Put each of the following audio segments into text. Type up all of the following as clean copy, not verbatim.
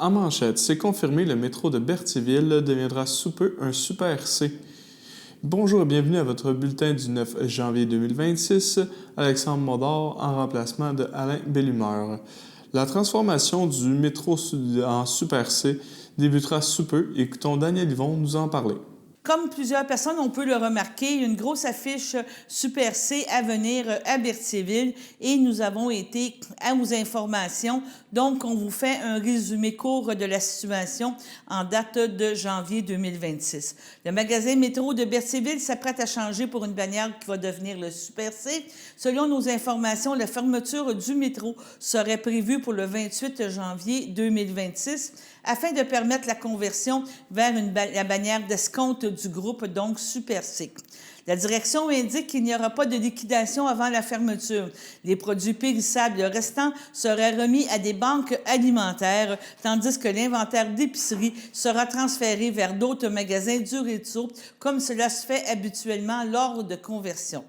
En manchette, c'est confirmé, le métro de Berthierville deviendra sous peu un Super C. Bonjour et bienvenue à votre bulletin du 9 janvier 2026. Alexandre Modard en remplacement de Alain Bellumeur. La transformation du métro en Super C débutera sous peu. Écoutons Daniel Yvon nous en parler. Comme plusieurs personnes, on peut le remarquer, il y a une grosse affiche Super C à venir à Berthierville et nous avons été à vos informations. Donc, on vous fait un résumé court de la situation en date de janvier 2026. Le magasin métro de Berthierville s'apprête à changer pour une bannière qui va devenir le Super C. Selon nos informations, la fermeture du métro serait prévue pour le 28 janvier 2026 afin de permettre la conversion vers la bannière d'escompte du groupe, donc Super C. La direction indique qu'il n'y aura pas de liquidation avant la fermeture. Les produits périssables restants seraient remis à des banques alimentaires, tandis que l'inventaire d'épicerie sera transféré vers d'autres magasins du réseau, comme cela se fait habituellement lors de conversion.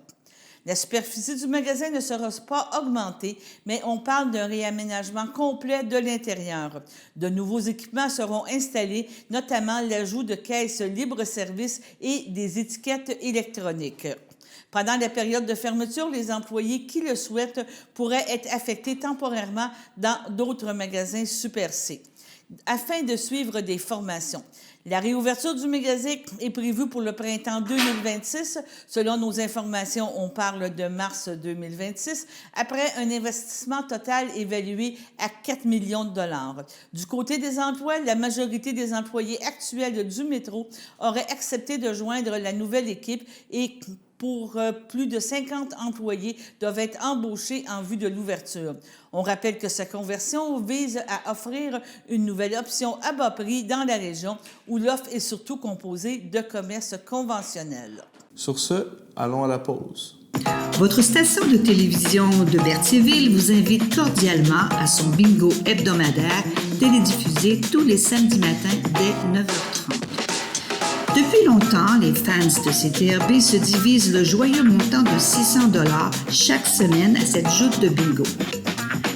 La superficie du magasin ne sera pas augmentée, mais on parle d'un réaménagement complet de l'intérieur. De nouveaux équipements seront installés, notamment l'ajout de caisses libre-service et des étiquettes électroniques. Pendant la période de fermeture, les employés qui le souhaitent pourraient être affectés temporairement dans d'autres magasins Super C, afin de suivre des formations. La réouverture du magasin est prévue pour le printemps 2026. Selon nos informations, on parle de mars 2026, après un investissement total évalué à 4 millions de dollars. Du côté des emplois, la majorité des employés actuels du métro auraient accepté de joindre la nouvelle équipe et pour plus de 50 employés doivent être embauchés en vue de l'ouverture. On rappelle que cette conversion vise à offrir une nouvelle option à bas prix dans la région où l'offre est surtout composée de commerces conventionnels. Sur ce, allons à la pause. Votre station de télévision de Berthierville vous invite cordialement à son bingo hebdomadaire télédiffusé tous les samedis matins dès 9h30. Depuis longtemps, les fans de CTRB se divisent le joyeux montant de 600 $ chaque semaine à cette joute de bingo.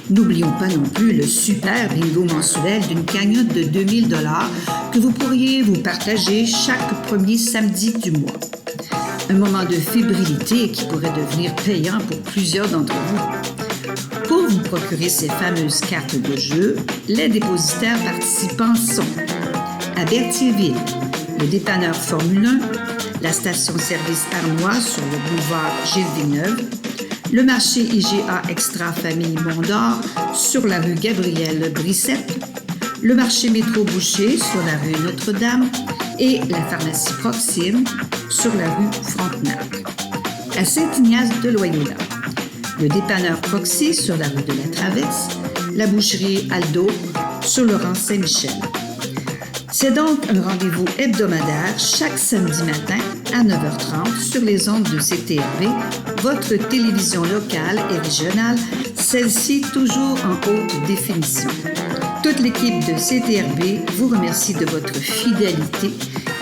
N'oublions pas non plus le super bingo mensuel d'une cagnotte de 2000 $ que vous pourriez vous partager chaque premier samedi du mois. Un moment de fébrilité qui pourrait devenir payant pour plusieurs d'entre vous. Pour vous procurer ces fameuses cartes de jeu, les dépositaires participants sont à Berthierville, le dépanneur Formule 1, la station-service Arnois sur le boulevard Gilles Villeneuve, le marché IGA Extra Famille Mondor sur la rue Gabrielle Brissette, le marché métro Boucher sur la rue Notre-Dame et la pharmacie Proxime sur la rue Frontenac. À Saint-Ignace de Loyola, le dépanneur Proxy sur la rue de la Traverse, la boucherie Aldo sur le rang Saint-Michel. C'est donc un rendez-vous hebdomadaire chaque samedi matin à 9h30 sur les ondes de CTRB, votre télévision locale et régionale, celle-ci toujours en haute définition. Toute l'équipe de CTRB vous remercie de votre fidélité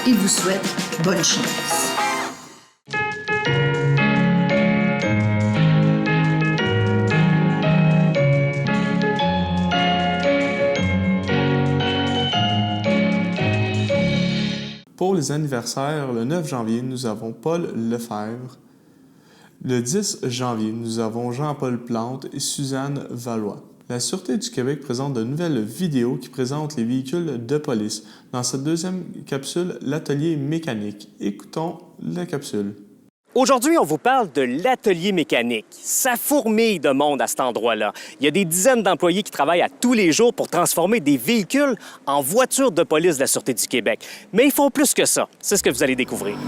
et vous souhaite bonne chance. Pour les anniversaires, le 9 janvier, nous avons Paul Lefebvre. Le 10 janvier, nous avons Jean-Paul Plante et Suzanne Valois. La Sûreté du Québec présente de nouvelles vidéos qui présentent les véhicules de police. Dans cette deuxième capsule, l'atelier mécanique. Écoutons la capsule. Aujourd'hui, on vous parle de l'atelier mécanique. Ça fourmille de monde à cet endroit-là. Il y a des dizaines d'employés qui travaillent à tous les jours pour transformer des véhicules en voitures de police de la Sûreté du Québec. Mais ils font plus que ça. C'est ce que vous allez découvrir.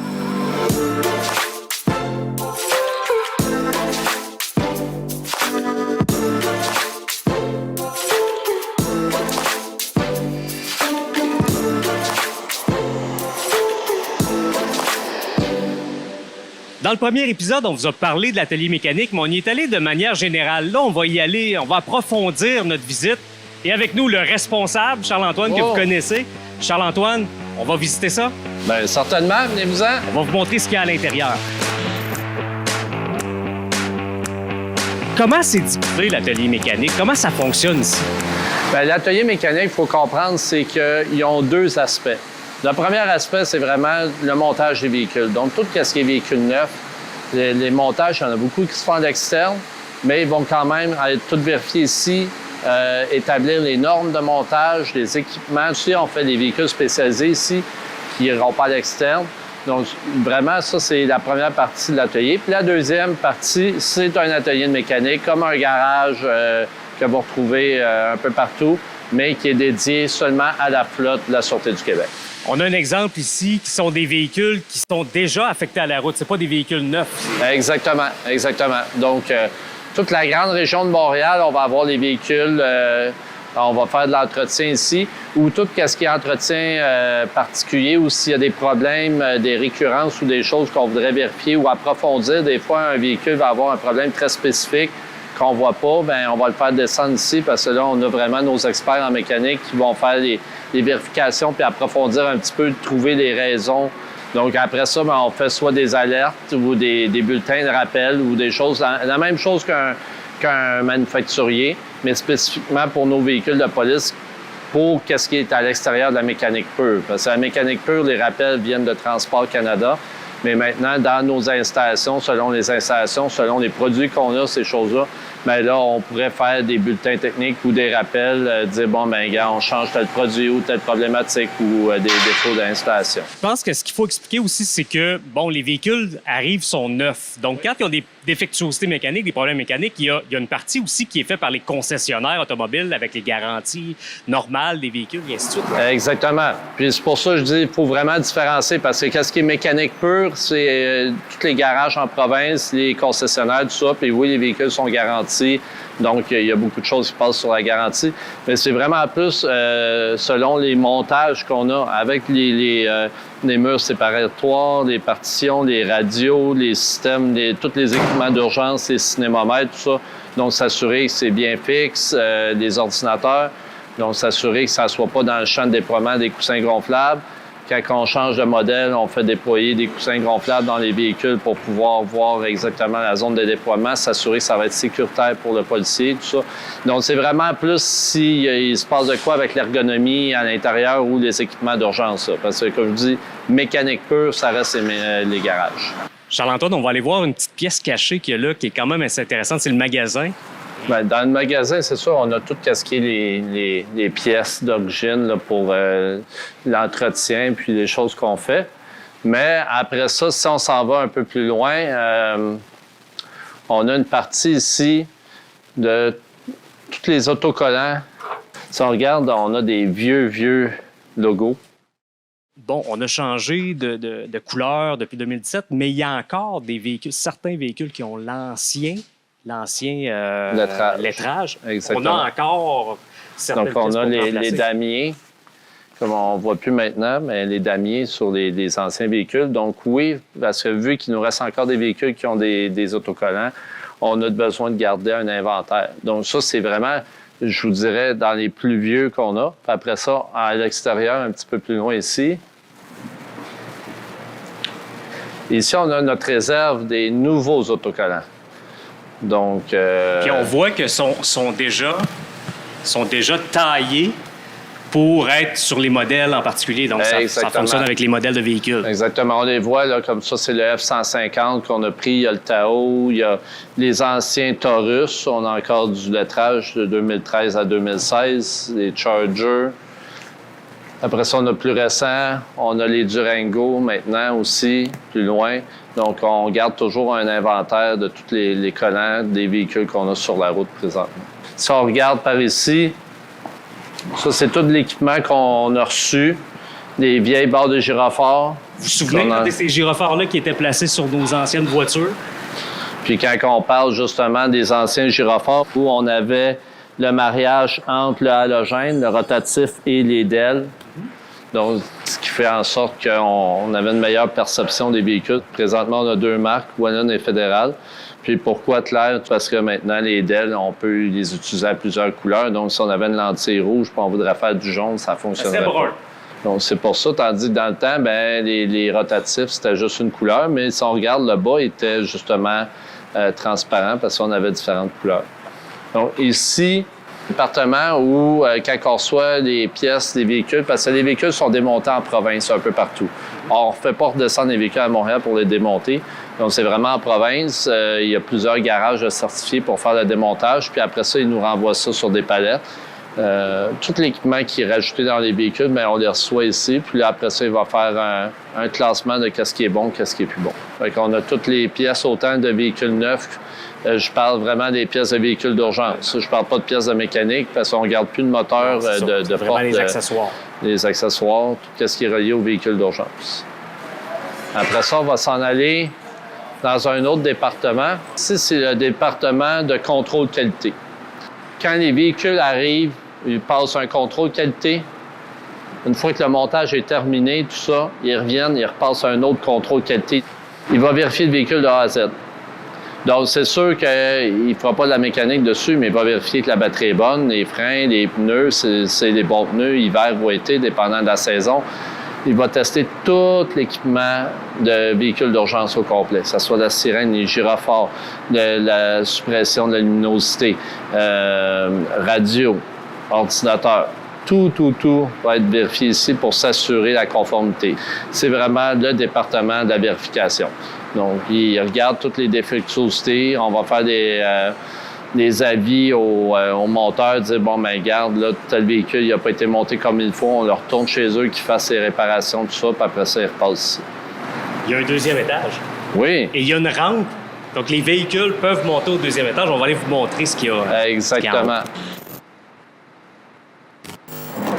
Dans le premier épisode, on vous a parlé de l'atelier mécanique, mais on y est allé de manière générale. Là, on va y aller, on va approfondir notre visite. Et avec nous, le responsable, Charles-Antoine, que vous connaissez. Charles-Antoine, on va visiter ça? Bien, certainement, venez-vous-en. On va vous montrer ce qu'il y a à l'intérieur. Comment c'est divisé, l'atelier mécanique? Comment ça fonctionne ici? Bien, l'atelier mécanique, il faut comprendre, c'est qu'ils ont deux aspects. Le premier aspect, c'est vraiment le montage des véhicules. Donc, tout ce qui est véhicule neuf, les montages, il y en a beaucoup qui se font à l'externe, mais ils vont quand même aller tout vérifier ici, établir les normes de montage, les équipements. Tu sais, on fait des véhicules spécialisés ici qui n'iront pas à l'externe. Donc, vraiment, ça, c'est la première partie de l'atelier. Puis la deuxième partie, c'est un atelier de mécanique, comme un garage que vous retrouvez un peu partout, mais qui est dédié seulement à la flotte de la Sûreté du Québec. On a un exemple ici qui sont des véhicules qui sont déjà affectés à la route. C'est pas des véhicules neufs. Exactement, exactement. Donc, toute la grande région de Montréal, on va avoir les véhicules, on va faire de l'entretien ici, ou tout ce qui est entretien particulier, ou s'il y a des problèmes, des récurrences ou des choses qu'on voudrait vérifier ou approfondir. Des fois, un véhicule va avoir un problème très spécifique qu'on ne voit pas, bien, on va le faire descendre ici parce que là, on a vraiment nos experts en mécanique qui vont faire les vérifications puis approfondir un petit peu, trouver les raisons. Donc, après ça, bien, on fait soit des alertes ou des bulletins de rappel ou des choses, la même chose qu'un manufacturier, mais spécifiquement pour nos véhicules de police, pour qu'est-ce qui est à l'extérieur de la mécanique pure. Parce que la mécanique pure, les rappels viennent de Transport Canada, mais maintenant, dans nos installations, selon les produits qu'on a, ces choses-là, bien là, on pourrait faire des bulletins techniques ou des rappels, dire, bon, bien, gars, on change tel produit ou telle problématique ou des défauts d'installation. Je pense que ce qu'il faut expliquer aussi, c'est que, bon, les véhicules arrivent, sont neufs. Donc, quand ils ont des défectuosités mécaniques, des problèmes mécaniques, il y a une partie aussi qui est faite par les concessionnaires automobiles avec les garanties normales des véhicules et ainsi de suite. Exactement. Puis c'est pour ça que je dis qu'il faut vraiment différencier parce que qu'est-ce qui est mécanique pure, c'est tous les garages en province, les concessionnaires, tout ça. Puis oui, les véhicules sont garantis. Donc, il y a beaucoup de choses qui passent sur la garantie. Mais c'est vraiment plus selon les montages qu'on a avec les murs séparatoires, les partitions, les radios, les systèmes, tous les équipements d'urgence, les cinémomètres, tout ça. Donc, s'assurer que c'est bien fixe, les ordinateurs. Donc, s'assurer que ça ne soit pas dans le champ de déploiement des coussins gonflables. Quand on change de modèle, on fait déployer des coussins gonflables dans les véhicules pour pouvoir voir exactement la zone de déploiement, s'assurer que ça va être sécuritaire pour le policier, tout ça. Donc, c'est vraiment plus s'il se passe de quoi avec l'ergonomie à l'intérieur ou les équipements d'urgence. Parce que, comme je dis, mécanique pure, ça reste les garages. Charles-Antoine, on va aller voir une petite pièce cachée qu'il y a là, qui est quand même assez intéressante. C'est le magasin. Bien, dans le magasin, c'est sûr, on a tout ce qui est les pièces d'origine là, pour l'entretien puis les choses qu'on fait. Mais après ça, si on s'en va un peu plus loin, on a une partie ici de tous les autocollants. Si on regarde, on a des vieux logos. Bon, on a changé de couleur depuis 2017, mais il y a encore des véhicules, certains véhicules qui ont l'ancien lettrage. Exactement. On a encore certaines Donc, on a pièces pour les damiers, comme on ne voit plus maintenant, mais les damiers sur les anciens véhicules. Donc, oui, parce que vu qu'il nous reste encore des véhicules qui ont des autocollants, on a besoin de garder un inventaire. Donc, ça, c'est vraiment, je vous dirais, dans les plus vieux qu'on a. Puis après ça, à l'extérieur, un petit peu plus loin ici. Ici, on a notre réserve des nouveaux autocollants. Donc, Puis on voit que sont déjà taillés pour être sur les modèles en particulier. Donc, ça fonctionne avec les modèles de véhicules. Exactement. On les voit, là, comme ça, c'est le F-150 qu'on a pris. Il y a le Tao, il y a les anciens Taurus. On a encore du lettrage de 2013 à 2016, les Charger. Après ça, on a plus récent. On a les Durango maintenant aussi, plus loin. Donc, on garde toujours un inventaire de tous les collants des véhicules qu'on a sur la route présentement. Si on regarde par ici, ça, c'est tout l'équipement qu'on a reçu, des vieilles barres de gyrophare. Vous vous souvenez de ces gyrophares-là qui étaient placés sur nos anciennes voitures? Puis quand on parle justement des anciens gyrophares, où on avait le mariage entre le halogène, le rotatif et les DEL. Donc, ce qui fait en sorte qu'on avait une meilleure perception des véhicules. Présentement, on a deux marques, Wannon et Fédéral. Puis pourquoi clair? Parce que maintenant, les DEL, on peut les utiliser à plusieurs couleurs. Donc, si on avait une lentille rouge puis on voudrait faire du jaune, ça fonctionnerait pas. Donc, c'est pour ça, tandis que dans le temps, bien, les rotatifs, c'était juste une couleur. Mais si on regarde, le bas était justement transparent parce qu'on avait différentes couleurs. Donc, ici, Département où, quand on reçoit les pièces des véhicules, parce que les véhicules sont démontés en province un peu partout. On ne fait pas redescendre les véhicules à Montréal pour les démonter. Donc, c'est vraiment en province. Il y a plusieurs garages certifiés pour faire le démontage. Puis après ça, ils nous renvoient ça sur des palettes. Tout l'équipement qui est rajouté dans les véhicules, bien, on les reçoit ici. Puis là, après ça, il va faire un classement de qu'est-ce qui est bon, qu'est-ce qui est plus bon. Fait qu'on a toutes les pièces, autant de véhicules neufs. Je parle vraiment des pièces de véhicules d'urgence. Je parle pas de pièces de mécanique parce qu'on ne garde plus de moteur de porte. Les accessoires. Les accessoires, tout ce qui est relié aux véhicules d'urgence. Après ça, on va s'en aller dans un autre département. Ici, c'est le département de contrôle qualité. Quand les véhicules arrivent, ils passent un contrôle qualité. Une fois que le montage est terminé, tout ça, ils reviennent, ils repassent un autre contrôle qualité. Il va vérifier le véhicule de A à Z. Donc, c'est sûr qu'il ne fera pas de la mécanique dessus, mais il va vérifier que la batterie est bonne, les freins, les pneus, c'est les bons pneus, hiver ou été, dépendant de la saison. Il va tester tout l'équipement de véhicules d'urgence au complet, que ce soit la sirène, les gyrophares, la suppression de la luminosité, radio, ordinateur. Tout va être vérifié ici pour s'assurer la conformité. C'est vraiment le département de la vérification. Donc, il regarde toutes les défectuosités. On va faire des avis au monteur, dire, bon, ben garde, là, tel véhicule, il n'a pas été monté comme il faut. On le retourne chez eux, qu'ils fassent ses réparations, tout ça, puis après ça, ils repassent ici. Il y a un deuxième étage. Oui. Et il y a une rampe. Donc, les véhicules peuvent monter au deuxième étage. On va aller vous montrer ce qu'il y a. Exactement.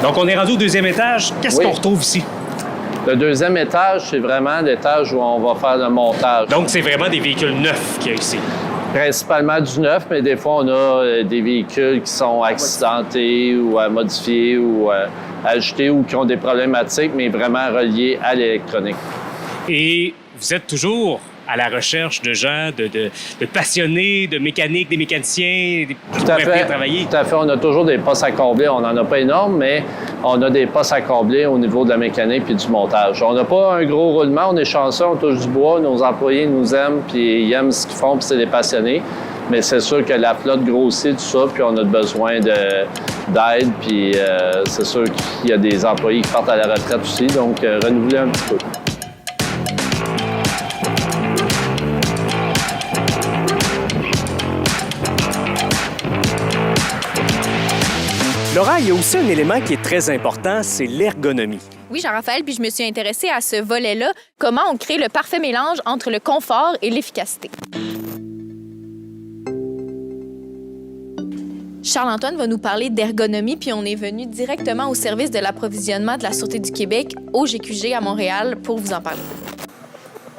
Donc, on est rendu au deuxième étage. Qu'est-ce qu'on retrouve ici? Le deuxième étage, c'est vraiment l'étage où on va faire le montage. Donc, c'est vraiment des véhicules neufs qu'il y a ici? Principalement du neuf, mais des fois, on a des véhicules qui sont accidentés ou modifiés ou ajoutés ou qui ont des problématiques, mais vraiment reliés à l'électronique. Et vous êtes toujours à la recherche de gens, de passionnés, de mécaniques, des mécaniciens qui pourraient venir travailler? Tout à fait. On a toujours des postes à combler. On n'en a pas énorme, mais on a des postes à combler au niveau de la mécanique puis du montage. On n'a pas un gros roulement. On est chanceux, on touche du bois. Nos employés nous aiment puis ils aiment ce qu'ils font puis c'est des passionnés. Mais c'est sûr que la flotte grossit, tout ça, puis on a besoin d'aide. Puis c'est sûr qu'il y a des employés qui partent à la retraite aussi, donc renouveler un petit peu. Laura, il y a aussi un élément qui est très important, c'est l'ergonomie. Oui, Jean-Raphaël, puis je me suis intéressée à ce volet-là, comment on crée le parfait mélange entre le confort et l'efficacité. Charles-Antoine va nous parler d'ergonomie, puis on est venu directement au service de l'approvisionnement de la Sûreté du Québec au GQG à Montréal pour vous en parler.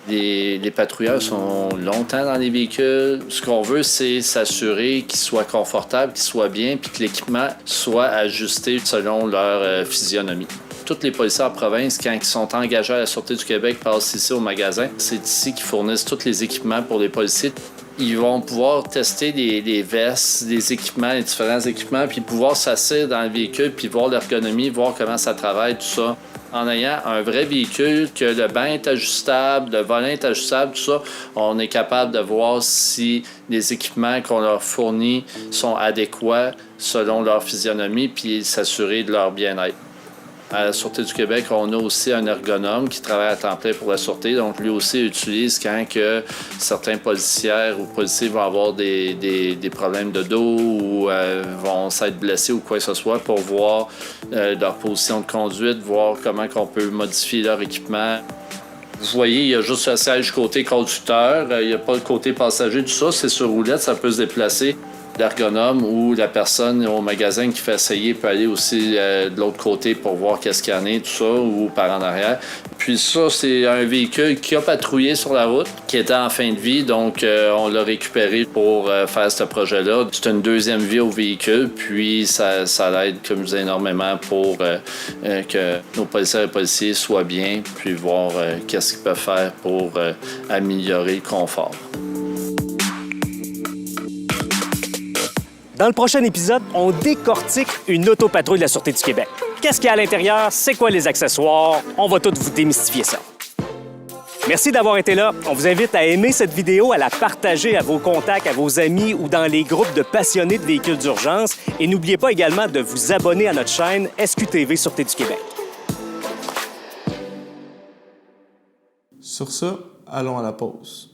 Les patrouilleurs sont longtemps dans les véhicules. Ce qu'on veut, c'est s'assurer qu'ils soient confortables, qu'ils soient bien, puis que l'équipement soit ajusté selon leur physionomie. Tous les policiers en province, quand ils sont engagés à la Sûreté du Québec, passent ici au magasin. C'est ici qu'ils fournissent tous les équipements pour les policiers. Ils vont pouvoir tester des vestes, des équipements, les différents équipements, puis pouvoir s'asseoir dans le véhicule, puis voir l'ergonomie, voir comment ça travaille, tout ça. En ayant un vrai véhicule, que le banc est ajustable, le volant est ajustable, tout ça, on est capable de voir si les équipements qu'on leur fournit sont adéquats selon leur physionomie, puis s'assurer de leur bien-être. À la Sûreté du Québec, on a aussi un ergonome qui travaille à temps plein pour la Sûreté. Donc, lui aussi utilise quand que certains policières ou policiers vont avoir des problèmes de dos ou vont s'être blessés ou quoi que ce soit pour voir leur position de conduite, voir comment on peut modifier leur équipement. Vous voyez, il y a juste le siège côté conducteur. Il n'y a pas le côté passager, tout ça. C'est sur roulette, ça peut se déplacer. L'ergonome ou la personne au magasin qui fait essayer peut aller aussi de l'autre côté pour voir qu'est-ce qu'il y en a, tout ça, ou par en arrière. Puis ça, c'est un véhicule qui a patrouillé sur la route, qui était en fin de vie, donc on l'a récupéré pour faire ce projet-là. C'est une deuxième vie au véhicule, puis ça l'aide, comme je disais, énormément pour que nos policiers et policiers soient bien, puis voir qu'est-ce qu'ils peuvent faire pour améliorer le confort. Dans le prochain épisode, on décortique une autopatrouille de la Sûreté du Québec. Qu'est-ce qu'il y a à l'intérieur? C'est quoi les accessoires? On va tout vous démystifier ça. Merci d'avoir été là. On vous invite à aimer cette vidéo, à la partager à vos contacts, à vos amis ou dans les groupes de passionnés de véhicules d'urgence. Et n'oubliez pas également de vous abonner à notre chaîne SQTV Sûreté du Québec. Sur ce, allons à la pause.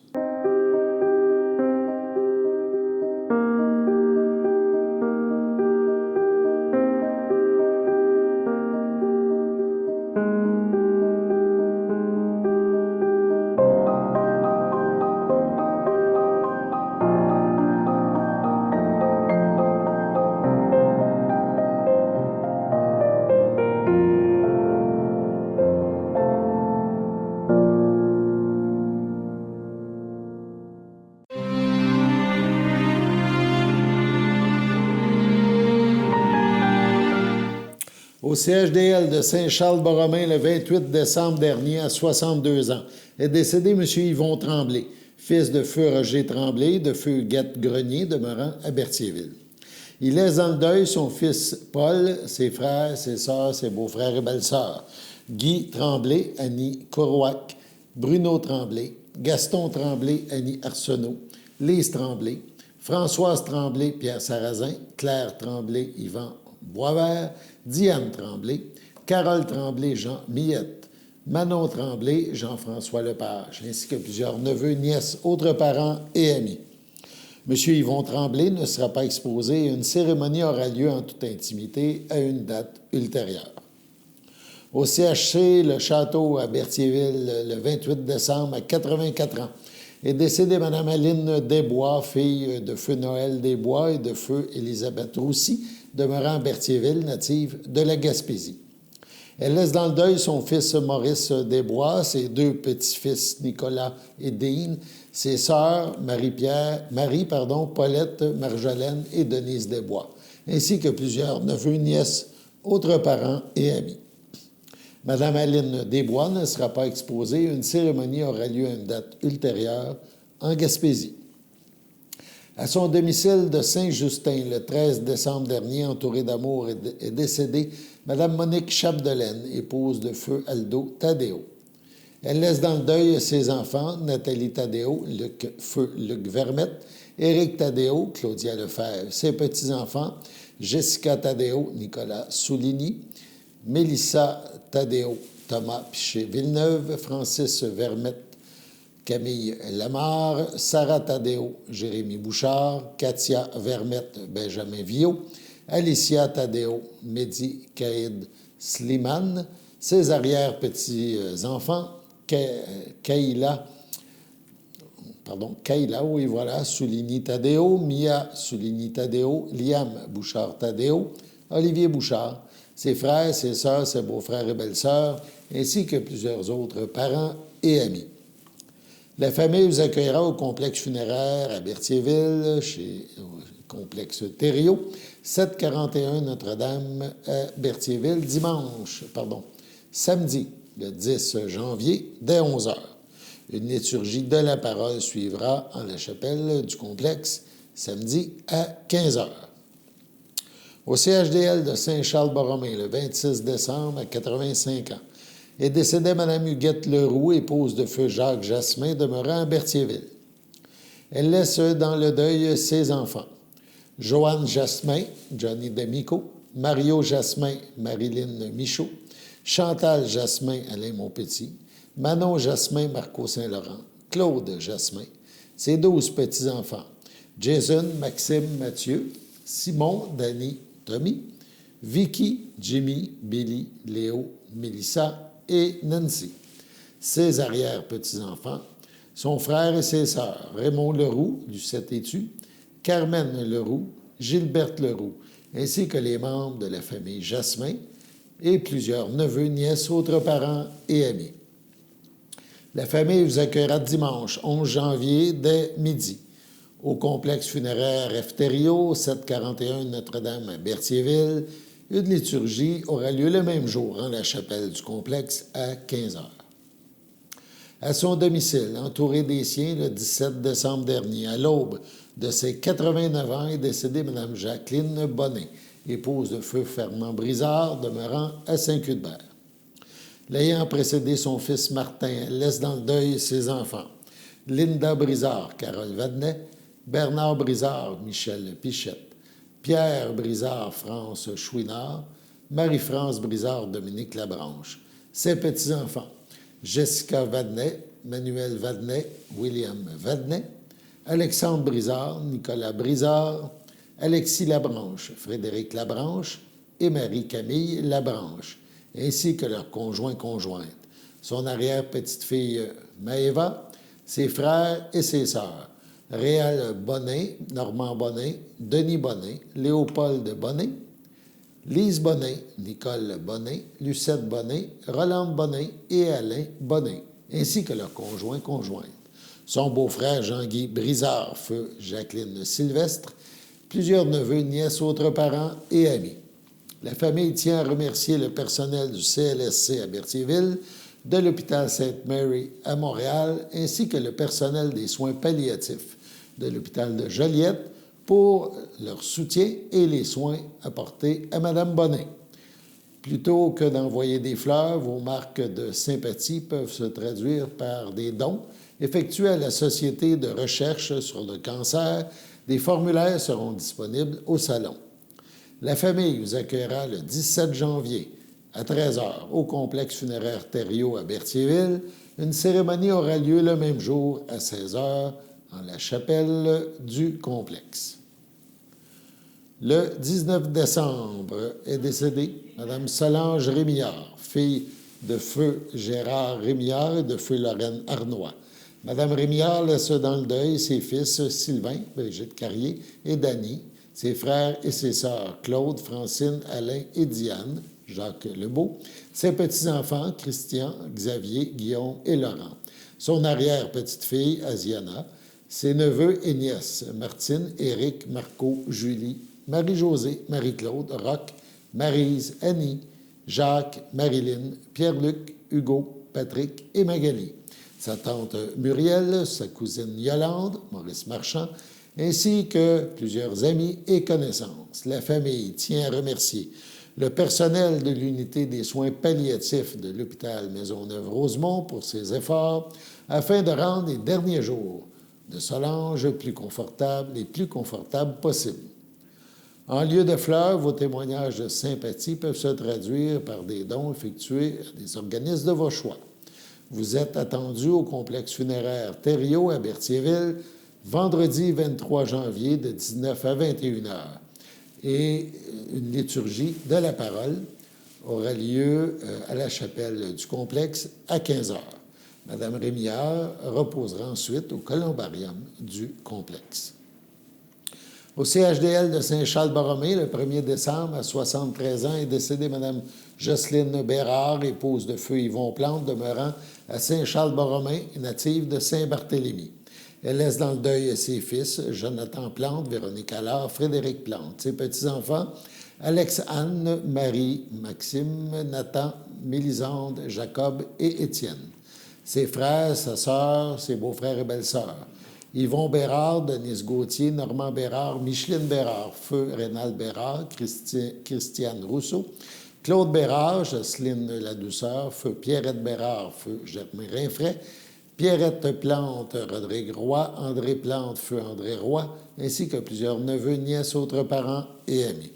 Au CHDL de Saint-Charles-Borromée le 28 décembre dernier, à 62 ans, est décédé M. Yvon Tremblay, fils de feu Roger Tremblay, de feu Guette Grenier, demeurant à Berthierville. Il laisse dans le deuil son fils Paul, ses frères, ses sœurs, ses beaux-frères et belles-sœurs, Guy Tremblay, Annie Corouac, Bruno Tremblay, Gaston Tremblay, Annie Arsenault, Lise Tremblay, Françoise Tremblay, Pierre Sarrazin, Claire Tremblay, Yvan Boisvert, Diane Tremblay, Carole Tremblay, Jean Millette, Manon Tremblay, Jean-François Lepage, ainsi que plusieurs neveux, nièces, autres parents et amis. M. Yvon Tremblay ne sera pas exposé et une cérémonie aura lieu en toute intimité à une date ultérieure. Au CHC, le château à Berthierville, le 28 décembre, à 84 ans, est décédée Mme Aline Desbois, fille de feu Noël Desbois et de feu Élisabeth Roussy, demeurant à Berthierville, native de la Gaspésie. Elle laisse dans le deuil son fils Maurice Desbois, ses deux petits-fils Nicolas et Dean, ses sœurs Paulette, Marjolaine et Denise Desbois, ainsi que plusieurs neveux, nièces, autres parents et amis. Mme Aline Desbois ne sera pas exposée. Une cérémonie aura lieu à une date ultérieure en Gaspésie. À son domicile de Saint-Justin, le 13 décembre dernier, entourée d'amour, est décédée Mme Monique Chapdelaine, épouse de feu Aldo Tadeo. Elle laisse dans le deuil ses enfants, Nathalie Tadeo, feu Luc Vermette, Éric Tadeo, Claudia Lefebvre, ses petits-enfants, Jessica Tadeo, Nicolas Souligny, Mélissa Tadeo, Thomas Piché-Villeneuve, Francis Vermette, Camille Lamarre, Sarah Tadeo, Jérémy Bouchard, Katia Vermette, Benjamin Viau, Alicia Tadeo, Mehdi Kaïd Slimane, ses arrière-petits-enfants, Kaïla, oui, voilà, Souligny Tadeo, Mia Souligny Tadeo, Liam Bouchard Tadeo, Olivier Bouchard, ses frères, ses sœurs, ses beaux-frères et belles-sœurs, ainsi que plusieurs autres parents et amis. La famille vous accueillera au complexe funéraire à Berthierville, chez complexe Thériault, 741 Notre-Dame à Berthierville, samedi, le 10 janvier, dès 11h. Une liturgie de la parole suivra en la chapelle du complexe, samedi à 15h. Au CHDL de Saint-Charles-Borromée, le 26 décembre, à 85 ans, est décédée Mme Huguette Leroux, épouse de feu Jacques Jasmin, demeurant à Berthierville. Elle laisse dans le deuil ses enfants. Joanne Jasmin, Johnny D'Amico, Mario Jasmin, Marilyn Michaud, Chantal Jasmin, Alain Monpetit, Manon Jasmin, Marco Saint-Laurent, Claude Jasmin, ses 12 petits-enfants, Jason, Maxime, Mathieu, Simon, Danny, Tommy, Vicky, Jimmy, Billy, Léo, Mélissa et Nancy. Ses arrière-petits-enfants, son frère et ses sœurs, Raymond Leroux, du 7 Étu, Carmen Leroux, Gilberte Leroux, ainsi que les membres de la famille Jasmin et plusieurs neveux, nièces, autres parents et amis. La famille vous accueillera dimanche 11 janvier dès midi au complexe funéraire Efterio, 741 Notre-Dame à Berthierville. Une liturgie aura lieu le même jour en la chapelle du complexe à 15h. À son domicile, entouré des siens, le 17 décembre dernier, à l'aube de ses 89 ans, est décédée Mme Jacqueline Bonnet, épouse de feu Fernand Brizard, demeurant à Saint-Cuthbert. L'ayant précédé son fils Martin, elle laisse dans le deuil ses enfants. Linda Brizard, Carole Vadnet, Bernard Brizard, Michel Pichette, Pierre Brizard, France Chouinard, Marie-France Brizard, Dominique Labranche. Ses petits-enfants, Jessica Vadnet, Manuel Vadnet, William Vadnet, Alexandre Brizard, Nicolas Brizard, Alexis Labranche, Frédéric Labranche et Marie-Camille Labranche, ainsi que leurs conjoints-conjointes, son arrière-petite-fille Maëva, ses frères et ses sœurs, Réal Bonin, Normand Bonin, Denis Bonin, Léopold Bonin, Lise Bonin, Nicole Bonin, Lucette Bonin, Rolande Bonin et Alain Bonin, ainsi que leurs conjoints-conjointes. Son beau-frère Jean-Guy Brizard, feu Jacqueline Sylvestre, plusieurs neveux, nièces, autres parents et amis. La famille tient à remercier le personnel du CLSC à Berthierville, de l'hôpital Sainte-Mary à Montréal, ainsi que le personnel des soins palliatifs de l'hôpital de Joliette pour leur soutien et les soins apportés à Mme Bonin. Plutôt que d'envoyer des fleurs, vos marques de sympathie peuvent se traduire par des dons effectués à la Société de recherche sur le cancer. Des formulaires seront disponibles au salon. La famille vous accueillera le 17 janvier à 13h au complexe funéraire Thériault à Berthierville. Une cérémonie aura lieu le même jour à 16h en la chapelle du complexe. Le 19 décembre est décédée Mme Solange Rémillard, fille de feu Gérard Rémillard et de feu Lorraine Arnois. Mme Rémillard laisse dans le deuil ses fils Sylvain, Brigitte Carrier et Dany, ses frères et ses sœurs Claude, Francine, Alain et Diane, Jacques Lebeau, ses petits-enfants Christian, Xavier, Guillaume et Laurent, son arrière-petite-fille Asiana, ses neveux et nièces Martine, Éric, Marco, Julie, Marie-Josée, Marie-Claude, Roch, Maryse, Annie, Jacques, Marilyn, Pierre-Luc, Hugo, Patrick et Magali, sa tante Muriel, sa cousine Yolande, Maurice Marchand, ainsi que plusieurs amis et connaissances. La famille tient à remercier le personnel de l'unité des soins palliatifs de l'hôpital Maisonneuve-Rosemont pour ses efforts afin de rendre les derniers jours de Solange les plus confortables possibles. En lieu de fleurs, vos témoignages de sympathie peuvent se traduire par des dons effectués à des organismes de vos choix. Vous êtes attendus au complexe funéraire Thériault à Berthierville, vendredi 23 janvier de 19 à 21h. Et une liturgie de la parole aura lieu à la chapelle du complexe à 15h. Mme Rémillard reposera ensuite au columbarium du complexe. Au CHDL de Saint-Charles-Borromée, le 1er décembre, à 73 ans, est décédée Mme Jocelyne Bérard, épouse de feu Yvon Plante, demeurant à Saint-Charles-Borromée, native de Saint-Barthélemy. Elle laisse dans le deuil ses fils, Jonathan Plante, Véronique Allard, Frédéric Plante. Ses petits-enfants, Alex-Anne, Marie, Maxime, Nathan, Mélisande, Jacob et Étienne. Ses frères, sa sœur, ses beaux-frères et belles-sœurs. Yvon Bérard, Denise Gauthier, Normand Bérard, Micheline Bérard, feu Rénal Bérard, Christiane Rousseau, Claude Bérard, Jocelyne Ladouceur, feu Pierrette Bérard, feu Germain Rinfray, Pierrette Plante, Rodrigue Roy, André Plante, feu André Roy, ainsi que plusieurs neveux, nièces, autres parents et amis.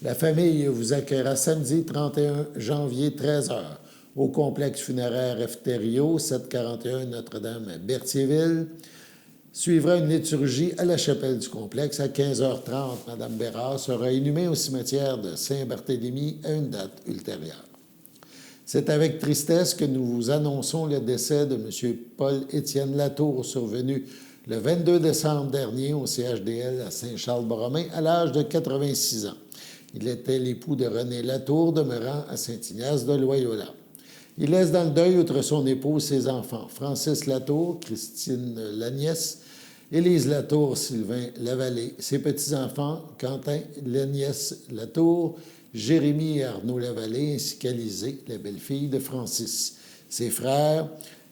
La famille vous accueillera samedi 31 janvier, 13h, au complexe funéraire F. Thériault, 741 Notre-Dame à Berthierville. Suivra une liturgie à la chapelle du complexe. À 15h30, Mme Bérard sera inhumée au cimetière de Saint-Barthélemy à une date ultérieure. C'est avec tristesse que nous vous annonçons le décès de M. Paul-Étienne Latour, survenu le 22 décembre dernier au CHDL à Saint-Charles-Borromée à l'âge de 86 ans. Il était l'époux de René Latour, demeurant à Saint-Ignace de Loyola. Il laisse dans le deuil, outre son épouse, ses enfants, Francis Latour, Christine Lagnès, Élise Latour, Sylvain Lavallée, ses petits-enfants, Quentin Lagnès Latour, Jérémy et Arnaud Lavallée, ainsi qu'Alizée, la belle-fille de Francis. Ses frères,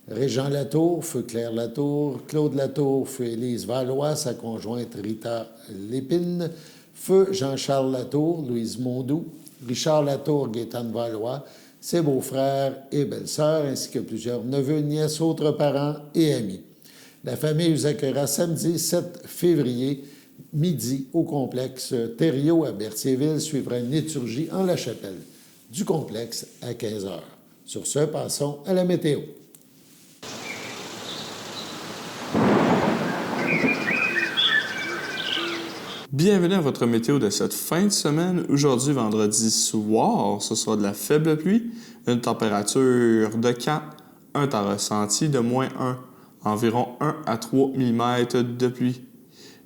Régent Latour, feu Claire Latour, Claude Latour, feu Élise Valois, sa conjointe Rita Lépine, feu Jean-Charles Latour, Louise Mondou, Richard Latour, Gaétane Valois, ses beaux-frères et belles-sœurs, ainsi que plusieurs neveux, nièces, autres parents et amis. La famille vous accueillera samedi 7 février, midi, au complexe Thériault à Berthierville. Suivra une liturgie en la chapelle du complexe à 15 h. Sur ce, passons à la météo. Bienvenue à votre météo de cette fin de semaine. Aujourd'hui, vendredi soir, ce sera de la faible pluie, une température de 4, un temps ressenti de -1, environ 1 à 3 mm de pluie.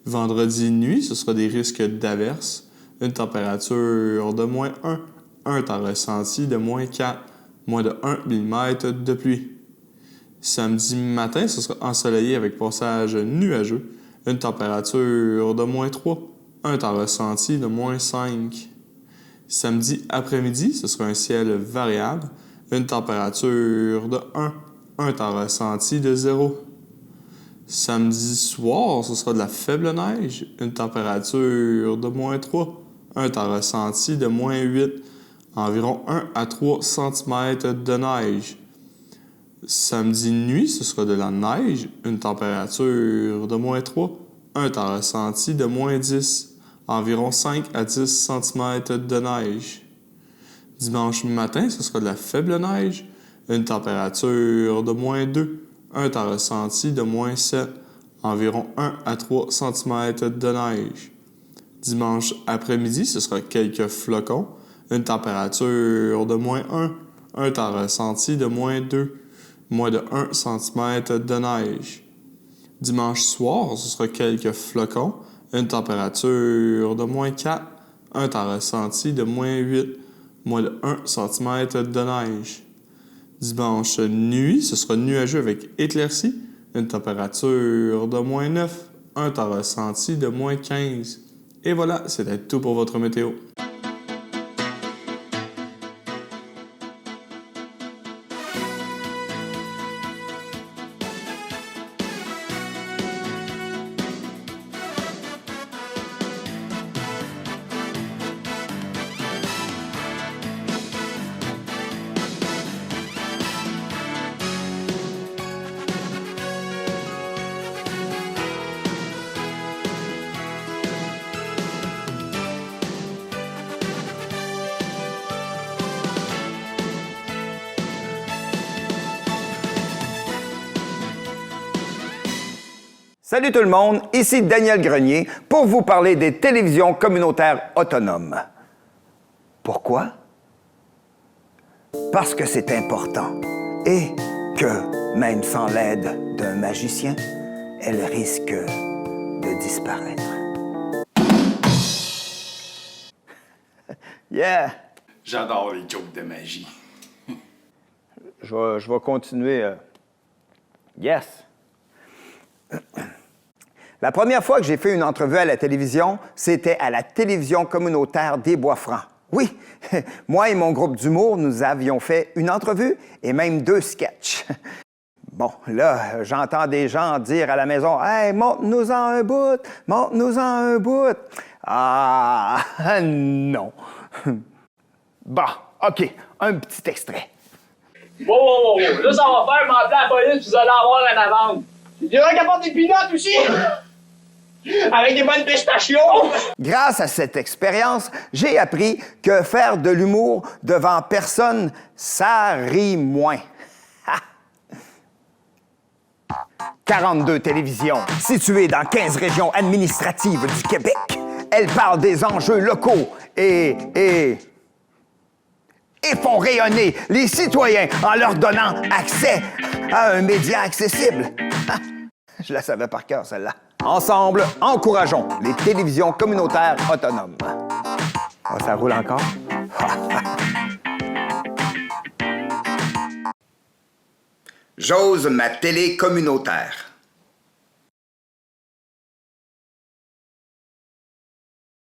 Vendredi nuit, ce sera des risques d'averses, une température de -1, un temps ressenti de -4, moins de 1 mm de pluie. Samedi matin, ce sera ensoleillé avec passage nuageux, une température de -3, un temps ressenti de -5. Samedi après-midi, ce sera un ciel variable, une température de 1, un temps ressenti de 0. Samedi soir, ce sera de la faible neige, une température de -3, un temps ressenti de -8, environ 1 à 3 cm de neige. Samedi nuit, ce sera de la neige, une température de -3, un temps ressenti de -10, environ 5 à 10 cm de neige. Dimanche matin, ce sera de la faible neige, une température de -2, un temps ressenti de -7, environ 1 à 3 cm de neige. Dimanche après-midi, ce sera quelques flocons, une température de -1, un temps ressenti de -2, moins de 1 cm de neige. Dimanche soir, ce sera quelques flocons, une température de -4, un temps ressenti de -8, moins de 1 cm de neige. Dimanche nuit, ce sera nuageux avec éclaircies, une température de -9, un temps ressenti de -15. Et voilà, c'était tout pour votre météo. Salut tout le monde, ici Daniel Grenier pour vous parler des télévisions communautaires autonomes. Pourquoi? Parce que c'est important et que, même sans l'aide d'un magicien, elles risquent de disparaître. Yeah! J'adore les jokes de magie. Je vais continuer. Yes! La première fois que j'ai fait une entrevue à la télévision, c'était à la télévision communautaire des Bois-Francs. Oui, moi et mon groupe d'humour, nous avions fait une entrevue et même 2 sketchs. Bon, là, j'entends des gens dire à la maison « Hey, montre-nous-en un bout, montre-nous-en un bout. » Ah, non. Bon, OK, un petit extrait. Wow, là, ça va faire m'appeler à la police, vous allez avoir un amende. Il y en a qui apportent des peanuts aussi! Avec des bonnes pistachios! Grâce à cette expérience, j'ai appris que faire de l'humour devant personne, ça rit moins. 42 télévisions, situées dans 15 régions administratives du Québec. Elles parlent des enjeux locaux et font rayonner les citoyens en leur donnant accès à un média accessible. Je la savais par cœur, celle-là. Ensemble, encourageons les télévisions communautaires autonomes. Oh, ça roule encore? J'ose ma télé communautaire.